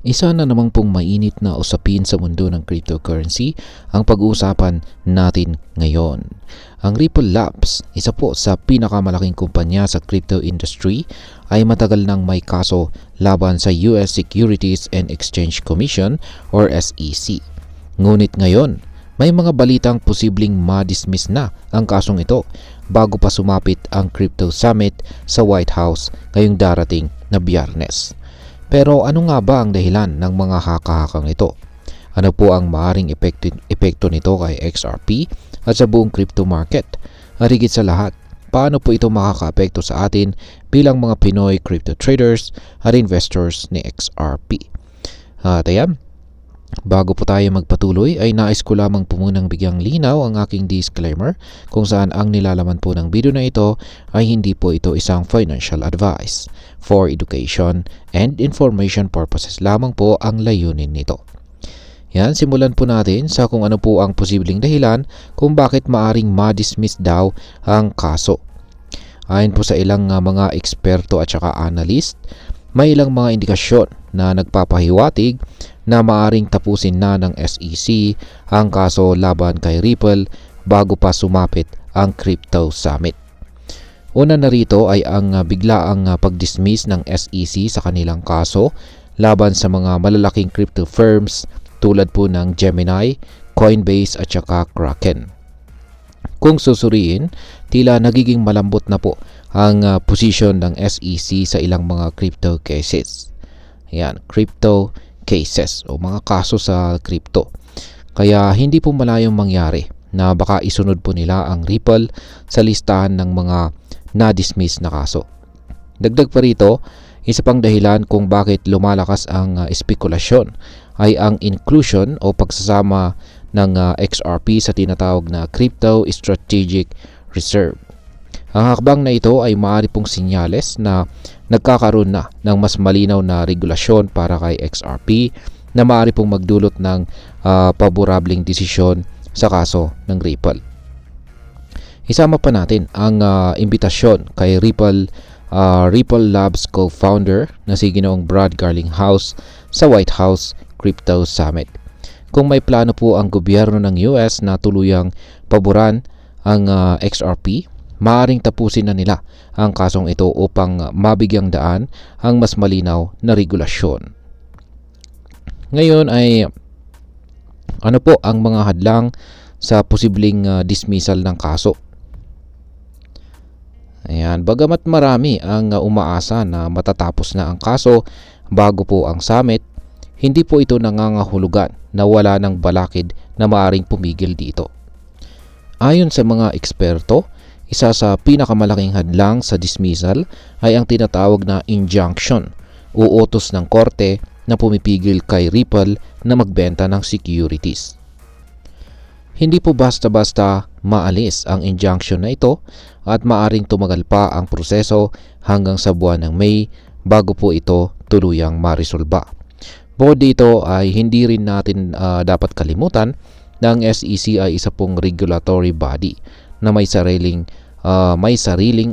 Isa na namang pong mainit na usapin sa mundo ng cryptocurrency ang pag-uusapan natin ngayon. Ang Ripple Labs, isa po sa pinakamalaking kumpanya sa crypto industry, ay matagal nang may kaso laban sa US Securities and Exchange Commission or SEC. Ngunit ngayon, may mga balitang posibleng ma-dismiss na ang kasong ito bago pa sumapit ang Crypto Summit sa White House ngayong darating na Biyernes. Pero ano nga ba ang dahilan ng mga haka-hakang ito? Ano po ang maaring epekto nito kay XRP at sa buong crypto market? At higit sa lahat, paano po ito makaka-apekto sa atin bilang mga Pinoy crypto traders at investors ni XRP? At ayan, bago po tayo magpatuloy ay nais ko lamang po munang bigyang linaw ang aking disclaimer kung saan ang nilalaman po ng video na ito ay hindi po ito isang financial advice. For education and information purposes lamang po ang layunin nito. Yan, simulan po natin sa kung ano po ang posibleng dahilan kung bakit maaring ma-dismiss daw ang kaso. Ayon po sa ilang mga eksperto at saka analyst, may ilang mga indikasyon na nagpapahiwatig na maaring tapusin na ng SEC ang kaso laban kay Ripple bago pa sumapit ang Crypto Summit. Una na rito ay ang biglaang pag-dismiss ng SEC sa kanilang kaso laban sa mga malalaking crypto firms tulad po ng Gemini, Coinbase at saka Kraken. Kung susuriin, tila nagiging malambot na po ang posisyon ng SEC sa ilang mga crypto cases. Ayan, crypto cases o mga kaso sa crypto. Kaya hindi po malayong mangyari na baka isunod po nila ang Ripple sa listahan ng mga na-dismiss na kaso. Dagdag pa rito, isa pang dahilan kung bakit lumalakas ang espekulasyon ay ang inclusion o pagsasama ng XRP sa tinatawag na Crypto Strategic Reserve. Ang hakbang na ito ay maaari pong sinyales na nagkakaroon na ng mas malinaw na regulasyon para kay XRP na maaari pong magdulot ng paborableng desisyon sa kaso ng Ripple. Isama pa natin ang imbitasyon kay Ripple Labs co-founder na si Ginoong Brad Garlinghouse sa White House Crypto Summit. Kung may plano po ang gobyerno ng US na tuluyang paboran ang XRP, maaring tapusin na nila ang kasong ito upang mabigyang daan ang mas malinaw na regulasyon. Ngayon ay ano po ang mga hadlang sa posibleng dismissal ng kaso? Ayan, bagamat marami ang umaasa na matatapos na ang kaso bago po ang summit, hindi po ito nangangahulugan na wala ng balakid na maaring pumigil dito. Ayon sa mga eksperto, isa sa pinakamalaking hadlang sa dismissal ay ang tinatawag na injunction o utos ng korte na pumipigil kay Ripple na magbenta ng securities. Hindi po basta-basta maalis ang injunction na ito at maaring tumagal pa ang proseso hanggang sa buwan ng May bago po ito tuluyang marisolba. Bukod dito ay hindi rin natin dapat kalimutan na ang SEC ay isa pong regulatory body na may sariling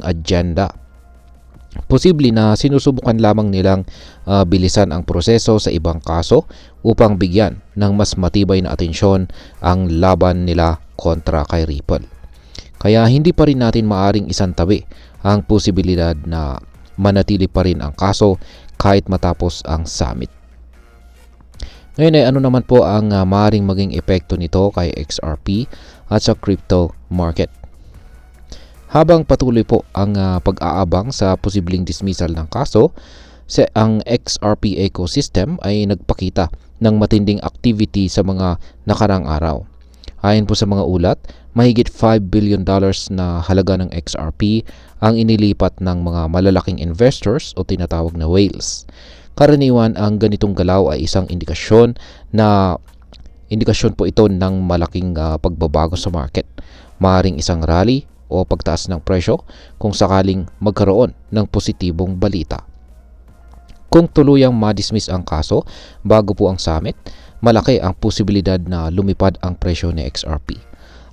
agenda. Posible na sinusubukan lamang nilang bilisan ang proseso sa ibang kaso upang bigyan ng mas matibay na atensyon ang laban nila kontra kay Ripple. Kaya hindi pa rin natin maaring isantabi ang posibilidad na manatili pa rin ang kaso kahit matapos ang summit. Ngayon ay ano naman po ang maaring maging epekto nito kay XRP at sa crypto market? Habang patuloy po ang pag-aabang sa posibleng dismissal ng kaso, ang XRP ecosystem ay nagpakita ng matinding activity sa mga nakarang araw. Ayon po sa mga ulat, mahigit $5 billion na halaga ng XRP ang inilipat ng mga malalaking investors o tinatawag na whales. Karaniwan ang ganitong galaw ay isang indikasyon po ito ng malaking pagbabago sa market. Maaaring isang rally o pagtaas ng presyo kung sakaling magkaroon ng positibong balita. Kung tuluyang ma-dismiss ang kaso bago po ang summit, malaki ang posibilidad na lumipad ang presyo ni XRP.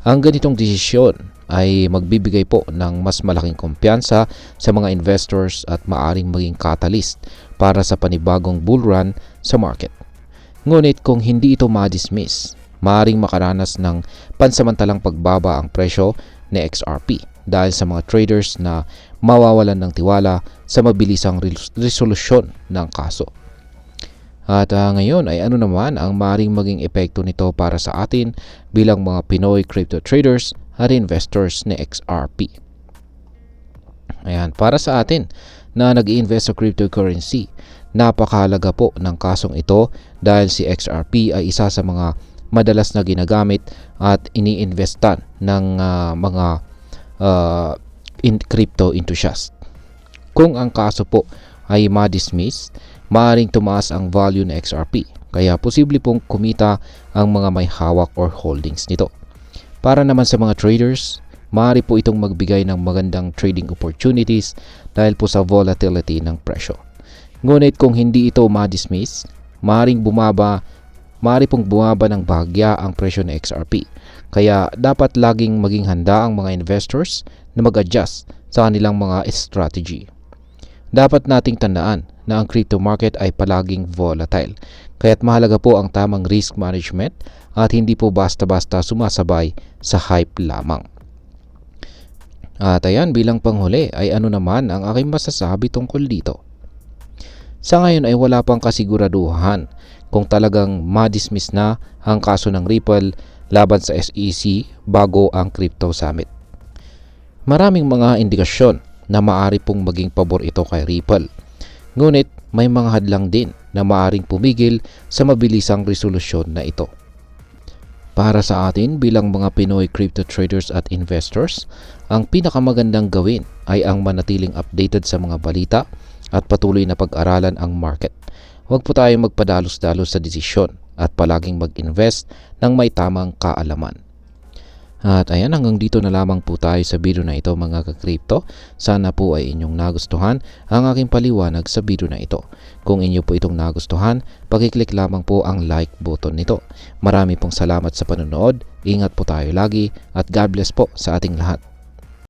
Ang ganitong desisyon ay magbibigay po ng mas malaking kumpiyansa sa mga investors at maaring maging catalyst para sa panibagong bull run sa market. Ngunit kung hindi ito ma-dismiss, maaring makaranas ng pansamantalang pagbaba ang presyo ni XRP dahil sa mga traders na mawawalan ng tiwala sa mabilisang resolusyon ng kaso. At ngayon ay ano naman ang maaring maging epekto nito para sa atin bilang mga Pinoy crypto traders at investors ni XRP. Ayan, para sa atin na nag-i-invest sa cryptocurrency, napakahalaga po ng kasong ito dahil si XRP ay isa sa mga madalas na ginagamit at ini-investan ng mga crypto enthusiast. Kung ang kaso po ay ma-dismiss, maaaring tumaas ang value ng XRP, kaya posible pong kumita ang mga may hawak or holdings nito. Para naman sa mga traders, maaari po itong magbigay ng magandang trading opportunities dahil po sa volatility ng presyo. Ngunit kung hindi ito ma-dismiss, maaari pong bumaba ng bahagya ang presyo ng XRP. Kaya dapat laging maging handa ang mga investors na mag-adjust sa kanilang mga strategy. Dapat nating tandaan na ang crypto market ay palaging volatile, kaya't mahalaga po ang tamang risk management at hindi po basta-basta sumasabay sa hype lamang. At ayan, bilang panghuli ay ano naman ang aking masasabi tungkol dito. Sa ngayon ay wala pang kasiguraduhan kung talagang ma-dismiss na ang kaso ng Ripple laban sa SEC bago ang Crypto Summit. Maraming mga indikasyon na maaari pong maging pabor ito kay Ripple. Ngunit may mga hadlang din na maaring pumigil sa mabilisang resolusyon na ito. Para sa atin bilang mga Pinoy crypto traders at investors, ang pinakamagandang gawin ay ang manatiling updated sa mga balita at patuloy na pag-aralan ang market. Huwag po tayong magpadalos-dalos sa desisyon at palaging mag-invest ng may tamang kaalaman. At ayan, hanggang dito na lamang po tayo sa video na ito mga ka-crypto. Sana po ay inyong nagustuhan ang aking paliwanag sa video na ito. Kung inyo po itong nagustuhan, pakiclick lamang po ang like button nito. Marami pong salamat sa panonood, ingat po tayo lagi at God bless po sa ating lahat.